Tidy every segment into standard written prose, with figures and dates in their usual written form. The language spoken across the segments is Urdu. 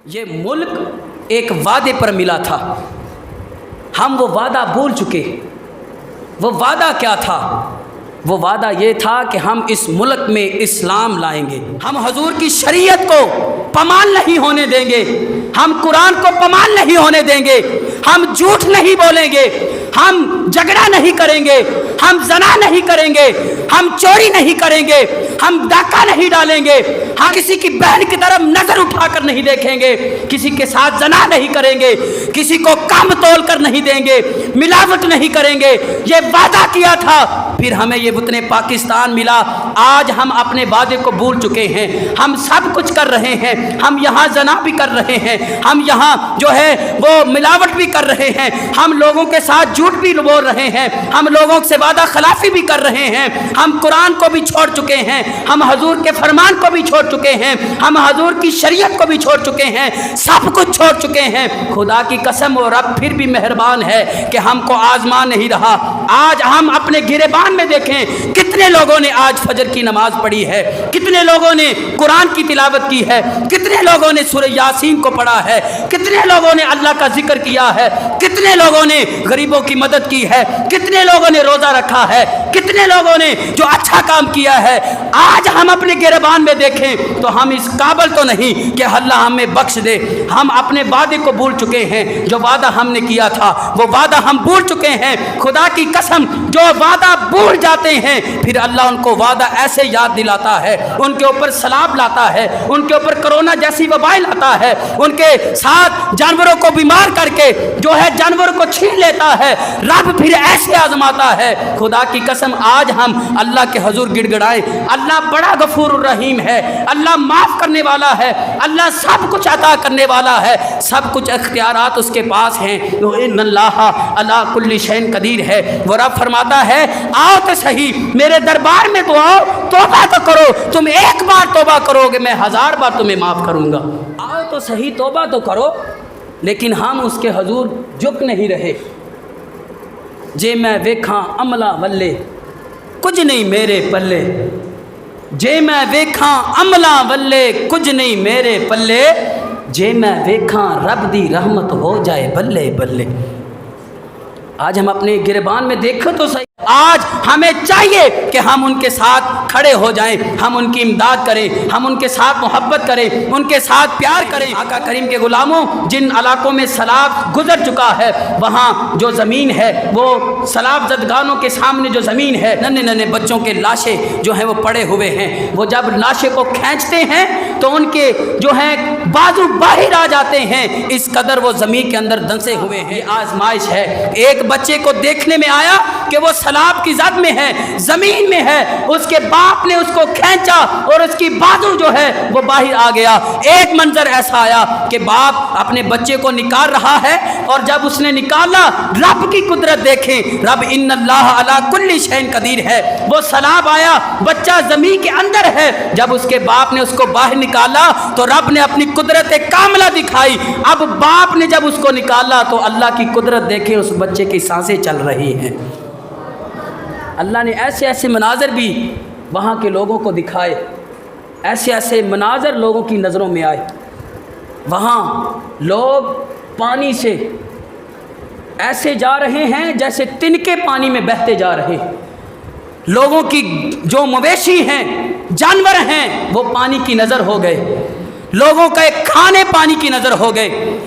یہ ملک ایک وعدے پر ملا تھا، ہم وہ وعدہ بھول چکے۔ وہ وعدہ کیا تھا؟ وہ وعدہ یہ تھا کہ ہم اس ملک میں اسلام لائیں گے، ہم حضور کی شریعت کو پامال نہیں ہونے دیں گے، ہم قرآن کو پامال نہیں ہونے دیں گے، ہم جھوٹ نہیں بولیں گے، ہم جھگڑا نہیں کریں گے، ہم زنا نہیں کریں گے، ہم چوری نہیں کریں گے، ہم ڈاکہ نہیں ڈالیں گے، ہم کسی کی بہن کی طرف نظر اٹھا کر نہیں دیکھیں گے، کسی کے ساتھ زنا نہیں کریں گے، کسی کو کم تول کر نہیں دیں گے، ملاوٹ نہیں کریں گے۔ یہ وعدہ کیا تھا، پھر ہمیں یہ وطن پاکستان ملا۔ آج ہم اپنے وعدے کو بھول چکے ہیں، ہم سب کچھ کر رہے ہیں، ہم یہاں زنا بھی کر رہے ہیں، ہم یہاں جو ہے وہ ملاوٹ بھی کر رہے ہیں، ہم لوگوں کے ساتھ جھوٹ بھی بول رہے ہیں، ہم لوگوں سے وعدہ خلافی بھی کر رہے ہیں، ہم قرآن کو بھی چھوڑ چکے ہیں، ہم حضور کے فرمان کو بھی چھوڑ چکے ہیں، ہم حضور کی شریعت کو بھی چھوڑ چکے ہیں، سب کچھ چھوڑ چکے ہیں۔ خدا کی قسم وہ رب پھر بھی مہربان ہے کہ ہم کو آزما نہیں رہا۔ آج ہم اپنے گریبان میں دیکھیں کتنے لوگوں نے آج فجر کی نماز پڑھی ہے، کتنے لوگوں نے قرآن کی تلاوت کی ہے، کتنے لوگوں نے سورہ یاسین کو پڑھا ہے، کتنے لوگوں نے اللہ کا ذکر کیا ہے، کتنے لوگوں نے غریبوں کی مدد کی ہے، کتنے لوگوں نے روزہ رکھا ہے، کتنے لوگوں نے جو اچھا کام کیا ہے۔ آج ہم اپنے گریبان میں دیکھیں تو ہم اس قابل تو نہیں کہ اللہ ہمیں بخش دے۔ ہم اپنے وعدے کو بھول چکے ہیں، جو وعدہ ہم نے کیا تھا وہ وعدہ ہم بھول چکے ہیں۔ خدا کی قسم جو وعدہ بھول جاتے ہیں پھر اللہ ان کو وعدہ ایسے یاد دلاتا ہے، ان کے اوپر سیلاب لاتا ہے، ان کے اوپر کرونا جیسی وبائیں لاتا ہے، ان کے ساتھ جانوروں کو بیمار کر کے جو ہے جانور کو چھین لیتا ہے، رب پھر ایسے آزماتا ہے۔ خدا کی قسم آج ہم اللہ کے حضور گڑ گڑائیں، اللہ بڑا غفور الرحیم ہے، اللہ معاف کرنے والا ہے، اللہ سب کچھ عطا کرنے والا ہے، سب کچھ اختیارات اس کے پاس ہیں۔ ان اللہ علی کل شیء قدیر ہے۔ وہ رب فرماتا ہے آؤ تو صحیح میرے دربار میں تو آؤ، توبہ تو کرو، تم ایک بار توبہ کرو گے میں 1000 بار تمہیں معاف کروں گا۔ آؤ تو صحیح توبہ تو کرو، لیکن ہم اس کے حضور جھک نہیں رہے۔ جے میں ویکھاں عملہ ولے کچھ نہیں میرے پلے، جے میں ویکھاں عملہ ولے کچھ نہیں میرے پلے، جے میں ویکھاں رب دی رحمت ہو جائے بلے بلے۔ آج ہم اپنے گریبان میں دیکھیں تو صحیح، آج ہمیں چاہیے کہ ہم ان کے ساتھ کھڑے ہو جائیں، ہم ان کی امداد کریں، ہم ان کے ساتھ محبت کریں، ان کے ساتھ پیار کریں۔ آقا کریم کے غلاموں، جن علاقوں میں سیلاب گزر چکا ہے وہاں جو زمین ہے وہ سیلاب زدگانوں کے سامنے جو زمین ہے، ننھے ننھے بچوں کے لاشیں جو ہیں وہ پڑے ہوئے ہیں، وہ جب لاشیں کو کھینچتے ہیں تو ان کے جو ہیں بازو باہر آ جاتے ہیں، اس قدر وہ زمین کے اندر دھنسے ہوئے ہیں۔ یہ آزمائش ہے۔ ایک بچے کو دیکھنے میں آیا کہ وہ سیلاب کی زد میں ہے، زمین میں ہے، اس کے باپ نے اس کو کھینچا اور اس کی بازو جو ہے وہ باہر آ گیا۔ ایک منظر ایسا آیا کہ باپ اپنے بچے کو نکال رہا ہے، اور جب اس نے نکالا رب کی قدرت دیکھیں، رب ان اللہ علی کل شیء قدیر ہے۔ وہ سیلاب آیا، بچہ زمین کے اندر ہے، جب اس کے باپ نے اس کو باہر نکالا تو رب نے اپنی قدرت کاملہ دکھائی۔ اب باپ نے جب اس کو نکالا تو اللہ کی قدرت دیکھیں، اس بچے کی سانسیں چل رہی ہیں۔ اللہ نے ایسے ایسے مناظر بھی وہاں کے لوگوں کو دکھائے، ایسے ایسے مناظر لوگوں کی نظروں میں آئے۔ وہاں لوگ پانی سے ایسے جا رہے ہیں جیسے تنکے پانی میں بہتے جا رہے ہیں۔ لوگوں کی جو مویشی ہیں، جانور ہیں، وہ پانی کی نظر ہو گئے۔ لوگوں کا ایک کھانے پانی کی نظر ہو گئے،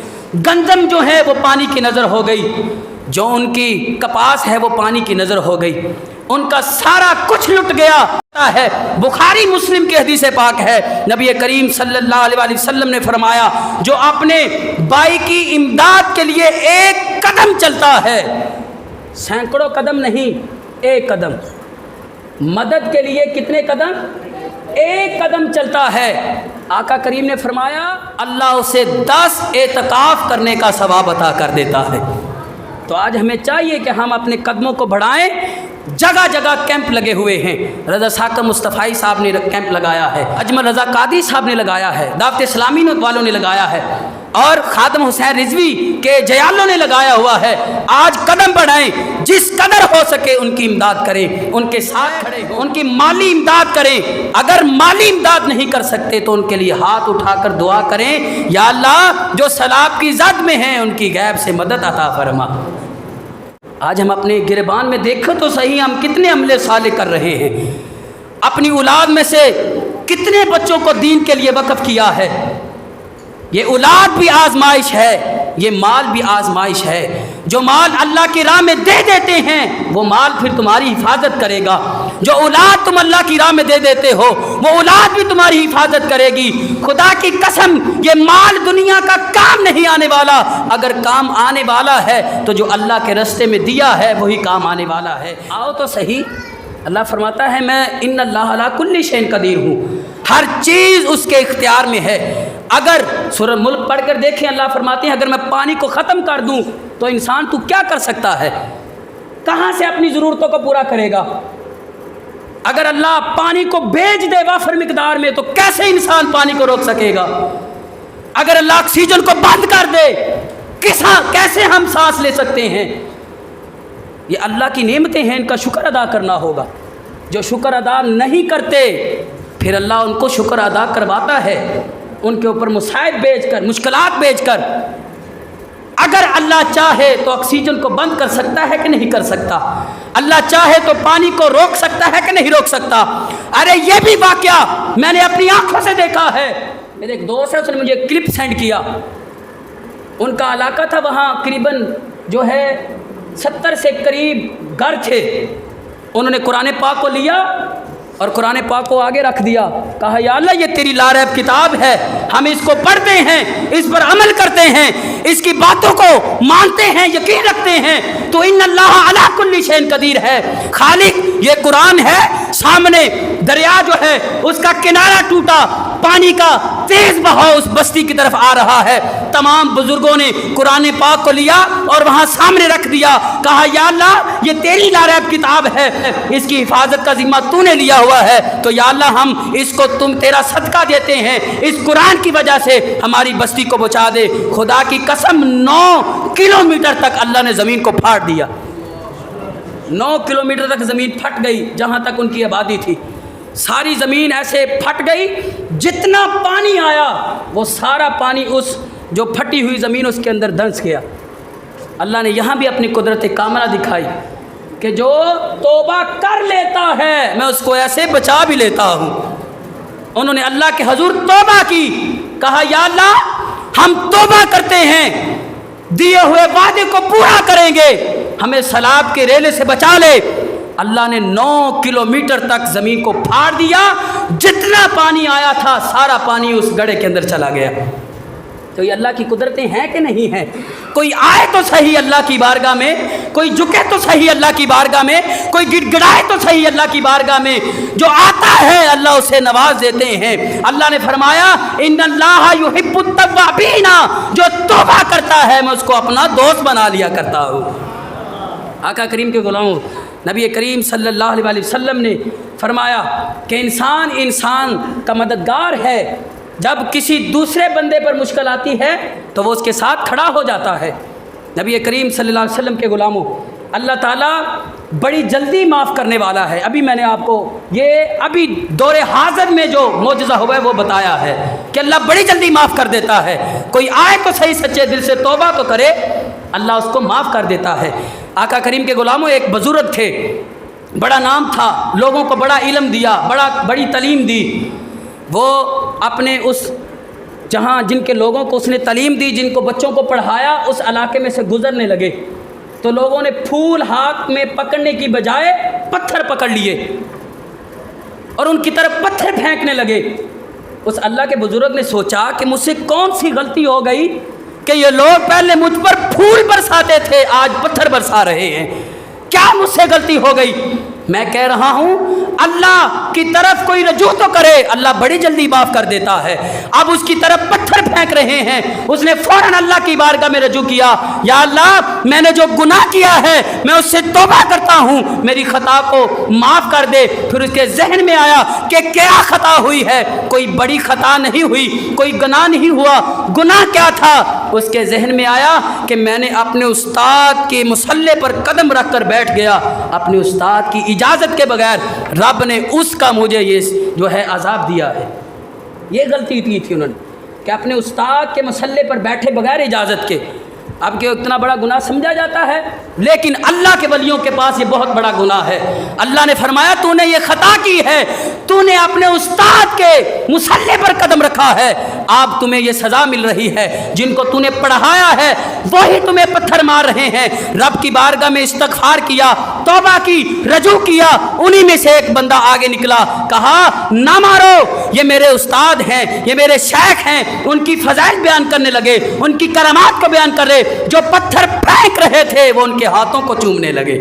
گندم جو ہے وہ پانی کی نظر ہو گئی، جو ان کی کپاس ہے وہ پانی کی نظر ہو گئی، ان کا سارا کچھ لٹ گیا ہے۔ بخاری مسلم کی حدیث پاک ہے، نبی کریم صلی اللہ علیہ وسلم نے فرمایا جو اپنے بھائی کی امداد کے لیے ایک قدم چلتا ہے، سینکڑوں قدم نہیں، ایک قدم، مدد کے لیے کتنے قدم؟ ایک قدم چلتا ہے، آقا کریم نے فرمایا اللہ اسے 10 اعتکاف کرنے کا ثواب عطا کر دیتا ہے۔ تو آج ہمیں چاہیے کہ ہم اپنے قدموں کو بڑھائیں۔ جگہ جگہ کیمپ لگے ہوئے ہیں، رضا ثاقب مصطفی صاحب نے کیمپ لگایا ہے، اجمل رضا قادری صاحب نے لگایا ہے، دعوت اسلامی والوں نے لگایا ہے۔ اور خادم حسین رضوی کے جیالوں نے لگایا ہوا ہے، آج قدم بڑھائیں، جس قدر ہو سکے ان کی امداد کریں، ان کے ساتھ کھڑے ہوں، ان کی مالی امداد کریں، اگر مالی امداد نہیں کر سکتے تو ان کے لیے ہاتھ اٹھا کر دعا کریں، یا اللہ جو سیلاب کی زد میں ہیں ان کی غیب سے مدد عطا فرما۔ آج ہم اپنے گریبان میں دیکھو تو صحیح، ہم کتنے عمل صالح کر رہے ہیں، اپنی اولاد میں سے کتنے بچوں کو دین کے لیے وقف کیا ہے۔ یہ اولاد بھی آزمائش ہے، یہ مال بھی آزمائش ہے۔ جو مال اللہ کی راہ میں دے دیتے ہیں وہ مال پھر تمہاری حفاظت کرے گا، جو اولاد تم اللہ کی راہ میں دے دیتے ہو وہ اولاد بھی تمہاری حفاظت کرے گی۔ خدا کی قسم یہ مال دنیا کا کام نہیں آنے والا، اگر کام آنے والا ہے تو جو اللہ کے راستے میں دیا ہے وہی کام آنے والا ہے۔ آؤ تو صحیح، اللہ فرماتا ہے میں ان اللہ علی کل شیء قدیر ہوں، ہر چیز اس کے اختیار میں ہے۔ اگر سورہ ملک پڑھ کر دیکھیں، اللہ فرماتے ہیں اگر میں پانی کو ختم کر دوں تو انسان تو کیا کر سکتا ہے، کہاں سے اپنی ضرورتوں کو پورا کرے گا؟ اگر اللہ پانی کو بھیج دے وافر مقدار میں تو کیسے انسان پانی کو روک سکے گا؟ اگر اللہ آکسیجن کو بند کر دے کیسے ہم سانس لے سکتے ہیں؟ یہ اللہ کی نعمتیں ہیں، ان کا شکر ادا کرنا ہوگا۔ جو شکر ادا نہیں کرتے پھر اللہ ان کو شکر ادا کرواتا ہے، ان کے اوپر مصائب بھیج کر، مشکلات بھیج کر۔ اگر اللہ چاہے تو آکسیجن کو بند کر سکتا ہے کہ نہیں کر سکتا؟ اللہ چاہے تو پانی کو روک سکتا ہے کہ نہیں روک سکتا؟ ارے یہ بھی واقعہ میں نے اپنی آنکھوں سے دیکھا ہے۔ میرے ایک دوست ہے، اس نے مجھے کلپ سینڈ کیا، ان کا علاقہ تھا، وہاں قریباً جو ہے 70 سے قریب گھر تھے۔ انہوں نے قرآن پاک کو لیا اور قرآن پاک کو آگے رکھ دیا، کہا یا اللہ یہ تیری لاریب کتاب ہے، ہم اس کو پڑھتے ہیں، اس پر عمل کرتے ہیں، اس کی باتوں کو مانتے ہیں، یقین رکھتے ہیں، تو ان اللہ علی کل شیء قدیر ہے۔ خالق یہ قرآن ہے، سامنے دریا جو ہے اس کا کنارہ ٹوٹا، پانی کا تیز بہاؤ اس بستی کی طرف آ رہا ہے، تمام بزرگوں نے قرآن پاک کو لیا اور وہاں سامنے رکھ دیا، کہا یا اللہ یہ تیری لاریب کتاب ہے، اس کی حفاظت کا ذمہ تو نے لیا ہوا ہے، تو یا اللہ ہم اس کو تم تیرا صدقہ دیتے ہیں، اس قرآن کی وجہ سے ہماری بستی کو بچا دے۔ خدا کی قسم 9 کلومیٹر تک اللہ نے زمین کو پھاڑ دیا، 9 کلومیٹر تک زمین پھٹ گئی، جہاں تک ان کی آبادی تھی ساری زمین ایسے پھٹ گئی، جتنا پانی آیا وہ سارا پانی اس جو پھٹی ہوئی زمین اس کے اندر دھنس گیا۔ اللہ نے یہاں بھی اپنی قدرت کاملہ دکھائی کہ جو توبہ کر لیتا ہے میں اس کو ایسے بچا بھی لیتا ہوں۔ انہوں نے اللہ کے حضور توبہ کی، کہا یا اللہ ہم توبہ کرتے ہیں، دیے ہوئے وعدے کو پورا کریں گے، ہمیں سیلاب کے ریلے سے بچا لے۔ اللہ نے 9 کلومیٹر تک زمین کو پھاڑ دیا، جتنا پانی آیا تھا سارا پانی اس گڑھے کے اندر چلا گیا۔ تو یہ اللہ کی قدرتیں ہیں کہ نہیں ہیں؟ کوئی آئے تو صحیح اللہ کی بارگاہ میں، کوئی جھکے تو صحیح اللہ کی بارگاہ میں، کوئی گڑ گڑائے تو صحیح اللہ کی بارگاہ میں، جو آتا ہے اللہ اسے نواز دیتے ہیں۔ اللہ نے فرمایا ان اللہ یحب التوابین، جو توبہ کرتا ہے میں اس کو اپنا دوست بنا لیا کرتا ہوں۔ آقا کریم کے غلاموں، نبی کریم صلی اللہ علیہ وسلم نے فرمایا کہ انسان کا مددگار ہے، جب کسی دوسرے بندے پر مشکل آتی ہے تو وہ اس کے ساتھ کھڑا ہو جاتا ہے۔ نبی کریم صلی اللہ علیہ وسلم کے غلاموں، اللہ تعالیٰ بڑی جلدی معاف کرنے والا ہے۔ ابھی میں نے آپ کو یہ ابھی دور حاضر میں جو معجزہ ہوا ہے وہ بتایا ہے کہ اللہ بڑی جلدی معاف کر دیتا ہے۔ کوئی آئے تو صحیح سچے دل سے توبہ تو کرے، اللہ اس کو معاف کر دیتا ہے۔ آقا کریم کے غلاموں، ایک بزرگ تھے، بڑا نام تھا، لوگوں کو بڑا علم دیا، بڑی تعلیم دی۔ وہ اپنے اس جہاں جن کے لوگوں کو اس نے تعلیم دی، جن کو بچوں کو پڑھایا، اس علاقے میں سے گزرنے لگے تو لوگوں نے پھول ہاتھ میں پکڑنے کی بجائے پتھر پکڑ لیے اور ان کی طرف پتھر پھینکنے لگے۔ اس اللہ کے بزرگ نے سوچا کہ مجھ سے کون سی غلطی ہو گئی کہ یہ لوگ پہلے مجھ پر پھول برساتے تھے، آج پتھر برسا رہے ہیں، کیا مجھ سے غلطی ہو گئی؟ میں کہہ رہا ہوں اللہ کی طرف کوئی رجوع تو کرے، اللہ بڑی جلدی معاف کر دیتا ہے۔ اب اس کی طرف پتھر پھینک رہے ہیں، اس نے فوراً اللہ کی بارگاہ میں رجوع کیا، یا اللہ میں نے جو گناہ کیا ہے میں اس سے توبہ کرتا ہوں، میری خطا کو معاف کر دے۔ پھر اس کے ذہن میں آیا کہ کیا خطا ہوئی ہے، کوئی بڑی خطا نہیں ہوئی، کوئی گناہ نہیں ہوا، گناہ کیا تھا؟ اس کے ذہن میں آیا کہ میں نے اپنے استاد کے مصلے پر قدم رکھ کر بیٹھ گیا، اپنے استاد کی اجازت کے بغیر رب نے اس کا مجھے یہ جو ہے عذاب دیا ہے۔ یہ غلطی کی تھی انہوں نے کہ اپنے استاد کے مصلے پر بیٹھے بغیر اجازت کے۔ اب کہ اتنا بڑا گناہ سمجھا جاتا ہے، لیکن اللہ کے ولیوں کے پاس یہ بہت بڑا گناہ ہے۔ اللہ نے فرمایا تو نے یہ خطا کی ہے، تو نے اپنے استاد کے مصلے پر قدم رکھا ہے، اب تمہیں یہ سزا مل رہی ہے۔ جن کو تو نے پڑھایا ہے وہی تمہیں پتھر مار رہے ہیں۔ رب کی بارگاہ میں استغفار کیا، توبہ کی، رجوع کیا، انہی میں سے ایک بندہ آگے نکلا، کہا نہ مارو، یہ میرے استاد ہیں، یہ میرے شیخ ہیں، ان کی فضائل بیان کرنے لگے، ان کی کرامات کو بیان کر رہے، جو پتھر پھینک رہے تھے وہ ان کے ہاتھوں کو چومنے لگے۔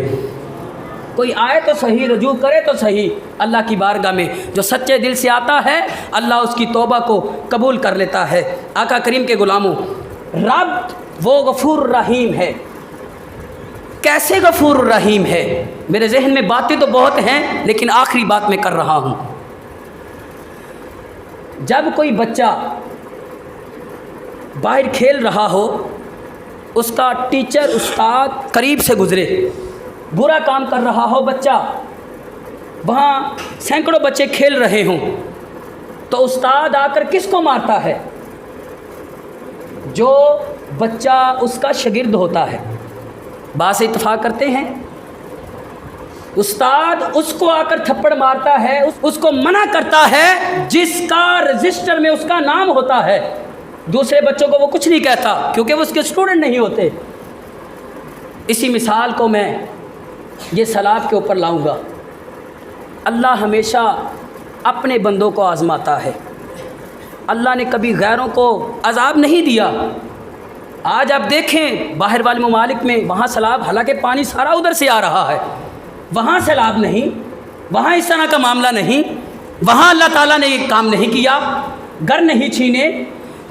کوئی آئے تو صحیح، رجوع کرے تو صحیح اللہ کی بارگاہ میں۔ جو سچے دل سے آتا ہے اللہ اس کی توبہ کو قبول کر لیتا ہے۔ آقا کریم کے غلاموں، رب وہ غفور الرحیم ہے۔ کیسے غفور الرحیم ہے؟ میرے ذہن میں باتیں تو بہت ہیں لیکن آخری بات میں کر رہا ہوں۔ جب کوئی بچہ باہر کھیل رہا ہو، اس کا ٹیچر استاد قریب سے گزرے، برا کام کر رہا ہو بچہ، وہاں سینکڑوں بچے کھیل رہے ہوں، تو استاد آ کر کس کو مارتا ہے؟ جو بچہ اس کا شاگرد ہوتا ہے۔ باس اتفاق کرتے ہیں استاد اس کو آ کر تھپڑ مارتا ہے، اس کو منع کرتا ہے جس کا رجسٹر میں اس کا نام ہوتا ہے۔ دوسرے بچوں کو وہ کچھ نہیں کہتا کیونکہ وہ اس کے اسٹوڈنٹ نہیں ہوتے۔ اسی مثال کو میں یہ سلاد کے اوپر لاؤں گا۔ اللہ ہمیشہ اپنے بندوں کو آزماتا ہے۔ اللہ نے کبھی غیروں کو عذاب نہیں دیا۔ آج آپ دیکھیں باہر والے ممالک میں وہاں سیلاب، حالانکہ پانی سارا ادھر سے آ رہا ہے، وہاں سیلاب نہیں، وہاں اس طرح کا معاملہ نہیں، وہاں اللہ تعالیٰ نے یہ کام نہیں کیا، گھر نہیں چھینے،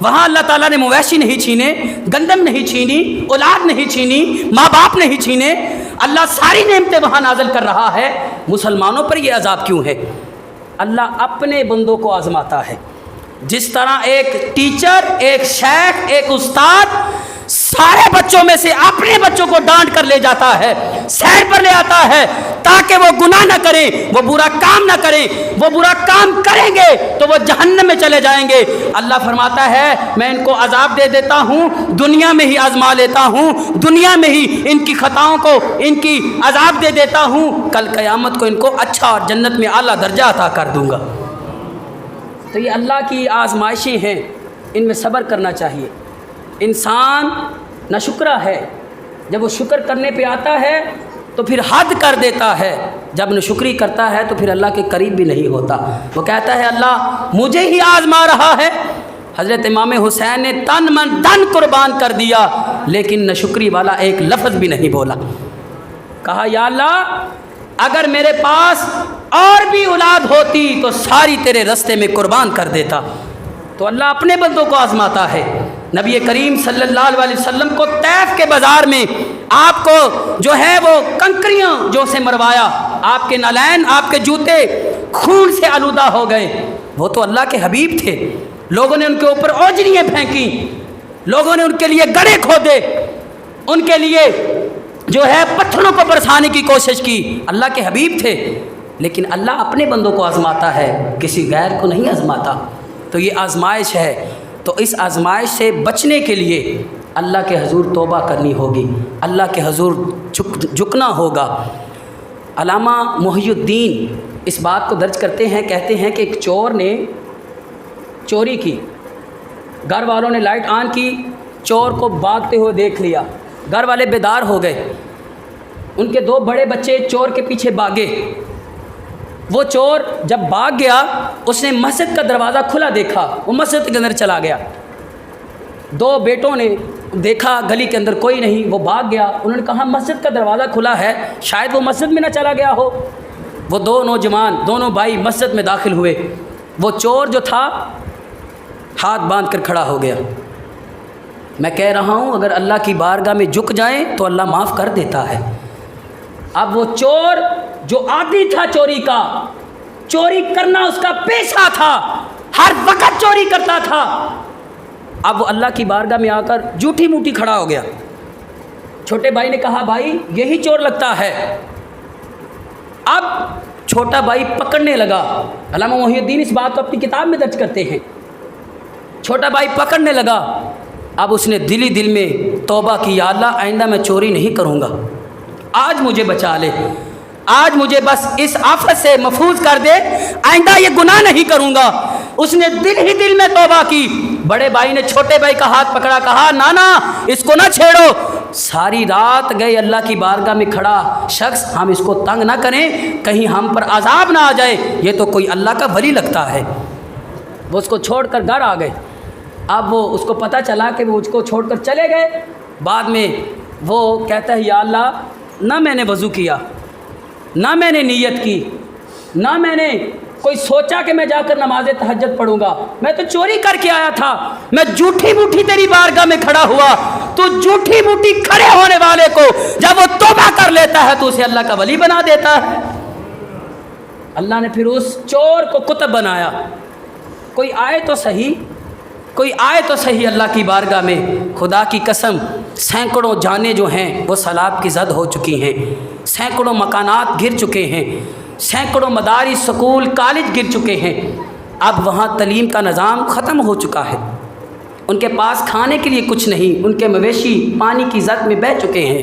وہاں اللہ تعالیٰ نے مویشی نہیں چھینے، گندم نہیں چھینی، اولاد نہیں چھینی، ماں باپ نہیں چھینے، اللہ ساری نعمتیں وہاں نازل کر رہا ہے۔ مسلمانوں پر یہ عذاب کیوں ہے؟ اللہ اپنے بندوں کو آزماتا ہے۔ جس طرح ایک ٹیچر، ایک شیخ، ایک استاد سارے بچوں میں سے اپنے بچوں کو ڈانٹ کر لے جاتا ہے، سیر پر لے آتا ہے تاکہ وہ گناہ نہ کریں، وہ برا کام نہ کریں۔ وہ برا کام کریں گے تو وہ جہنم میں چلے جائیں گے۔ اللہ فرماتا ہے میں ان کو عذاب دے دیتا ہوں، دنیا میں ہی آزما لیتا ہوں، دنیا میں ہی ان کی خطاؤں کو، ان کی عذاب دے دیتا ہوں، کل قیامت کو ان کو اچھا اور جنت میں اعلیٰ درجہ عطا کر دوں گا۔ تو یہ اللہ کی آزمائشیں ہیں، ان میں صبر کرنا چاہیے۔ انسان ناشکرا ہے، جب وہ شکر کرنے پہ آتا ہے تو پھر حد کر دیتا ہے، جب ناشکری کرتا ہے تو پھر اللہ کے قریب بھی نہیں ہوتا۔ وہ کہتا ہے اللہ مجھے ہی آزما رہا ہے۔ حضرت امام حسین نے تن من دھن قربان کر دیا لیکن ناشکری والا ایک لفظ بھی نہیں بولا۔ کہا یا اللہ اگر میرے پاس اور بھی اولاد ہوتی تو ساری تیرے رستے میں قربان کر دیتا۔ تو اللہ اپنے بندوں کو آزماتا ہے۔ نبی کریم صلی اللہ علیہ وسلم کو طیف کے بازار میں آپ کو جو ہے وہ کنکریاں جو سے مروایا، آپ کے نالین، آپ کے جوتے خون سے آلودہ ہو گئے۔ وہ تو اللہ کے حبیب تھے، لوگوں نے ان کے اوپر اوجریاں پھینکی، لوگوں نے ان کے لیے گڑھے کھودے، ان کے لیے جو ہے پتھروں کو برسانے کی کوشش کی۔ اللہ کے حبیب تھے، لیکن اللہ اپنے بندوں کو آزماتا ہے، کسی غیر کو نہیں آزماتا۔ تو یہ آزمائش ہے، تو اس آزمائش سے بچنے کے لیے اللہ کے حضور توبہ کرنی ہوگی، اللہ کے حضور جھکنا ہوگا۔ علامہ محی الدین اس بات کو درج کرتے ہیں، کہتے ہیں کہ ایک چور نے چوری کی، گھر والوں نے لائٹ آن کی، چور کو بھاگتے ہوئے دیکھ لیا، گھر والے بیدار ہو گئے، ان کے 2 بڑے بچے چور کے پیچھے بھاگے۔ وہ چور جب بھاگ گیا اس نے مسجد کا دروازہ کھلا دیکھا، وہ مسجد کے اندر چلا گیا۔ 2 بیٹوں نے دیکھا گلی کے اندر کوئی نہیں، وہ بھاگ گیا۔ انہوں نے کہا مسجد کا دروازہ کھلا ہے، شاید وہ مسجد میں نہ چلا گیا ہو۔ وہ دو نوجوان دونوں بھائی مسجد میں داخل ہوئے. وہ چور جو تھا ہاتھ باندھ کر کھڑا ہو گیا. میں کہہ رہا ہوں اگر اللہ کی بارگاہ میں جھک جائیں تو اللہ معاف کر دیتا ہے. اب وہ چور جو عادی تھا چوری کا، چوری کرنا اس کا پیشہ تھا، ہر وقت چوری کرتا تھا، اب وہ اللہ کی بارگاہ میں آ کر جھوٹی موٹی کھڑا ہو گیا. چھوٹے بھائی نے کہا بھائی یہی چور لگتا ہے. اب چھوٹا بھائی پکڑنے لگا. علامہ محی الدین اس بات کو اپنی کتاب میں درج کرتے ہیں. چھوٹا بھائی پکڑنے لگا. اب اس نے دل ہی دل میں توبہ کی، یا اللہ آئندہ میں چوری نہیں کروں گا، آج مجھے بچا لے، آج مجھے بس اس آفت سے محفوظ کر دے، آئندہ یہ گناہ نہیں کروں گا. اس نے دل ہی دل میں توبہ کی. بڑے بھائی نے چھوٹے بھائی کا ہاتھ پکڑا، کہا نانا اس کو نہ چھیڑو. ساری رات گئے اللہ کی بارگاہ میں کھڑا شخص، ہم اس کو تنگ نہ کریں کہیں ہم پر عذاب نہ آ جائے، یہ تو کوئی اللہ کا ولی لگتا ہے. وہ اس کو چھوڑ کر گھر آ گئے. اب وہ اس کو پتہ چلا کہ وہ اس کو چھوڑ کر چلے گئے. بعد میں وہ کہتا ہے یا اللہ نہ میں نے وضو کیا، نہ میں نے نیت کی، نہ میں نے کوئی سوچا کہ میں جا کر نماز تہجد پڑھوں گا، میں تو چوری کر کے آیا تھا، میں جھوٹی موٹی تیری بارگاہ میں کھڑا ہوا. تو جھوٹی موٹی کھڑے ہونے والے کو جب وہ توبہ کر لیتا ہے تو اسے اللہ کا ولی بنا دیتا ہے. اللہ نے پھر اس چور کو قطب بنایا. کوئی آئے تو صحیح، کوئی آئے تو صحیح اللہ کی بارگاہ میں. خدا کی قسم سینکڑوں جانیں جو ہیں وہ سیلاب کی زد ہو چکی ہیں، سینکڑوں مکانات گر چکے ہیں، سینکڑوں مدارس سکول کالج گر چکے ہیں. اب وہاں تعلیم کا نظام ختم ہو چکا ہے، ان کے پاس کھانے کے لیے کچھ نہیں، ان کے مویشی پانی کی زد میں بہہ چکے ہیں.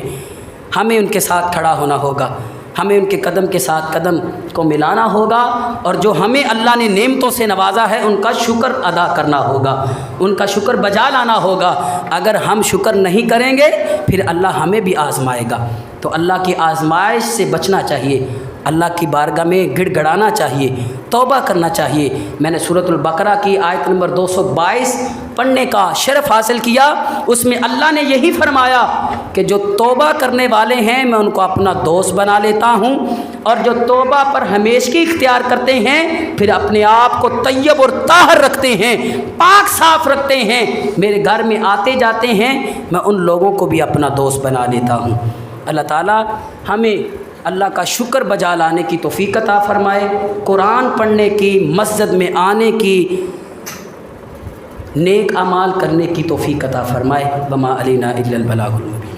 ہمیں ان کے ساتھ کھڑا ہونا ہوگا، ہمیں ان کے قدم کے ساتھ قدم کو ملانا ہوگا، اور جو ہمیں اللہ نے نعمتوں سے نوازا ہے ان کا شکر ادا کرنا ہوگا، ان کا شکر بجا لانا ہوگا. اگر ہم شکر نہیں کریں گے پھر اللہ ہمیں بھی آزمائے گا. تو اللہ کی آزمائش سے بچنا چاہیے، اللہ کی بارگاہ میں گڑ گڑانا چاہیے، توبہ کرنا چاہیے. میں نے سورۃ البقرہ کی آیت نمبر 222 پڑھنے کا شرف حاصل کیا. اس میں اللہ نے یہی فرمایا کہ جو توبہ کرنے والے ہیں میں ان کو اپنا دوست بنا لیتا ہوں، اور جو توبہ پر ہمیشگی اختیار کرتے ہیں پھر اپنے آپ کو طیب اور طاہر رکھتے ہیں، پاک صاف رکھتے ہیں، میرے گھر میں آتے جاتے ہیں، میں ان لوگوں کو بھی اپنا دوست بنا لیتا ہوں. اللہ تعالیٰ ہمیں اللہ کا شکر بجا لانے کی توفیق عطا فرمائے، قرآن پڑھنے کی، مسجد میں آنے کی، نیک اعمال کرنے کی توفیق عطا فرمائے. وما علینا الا البلاغ المبین.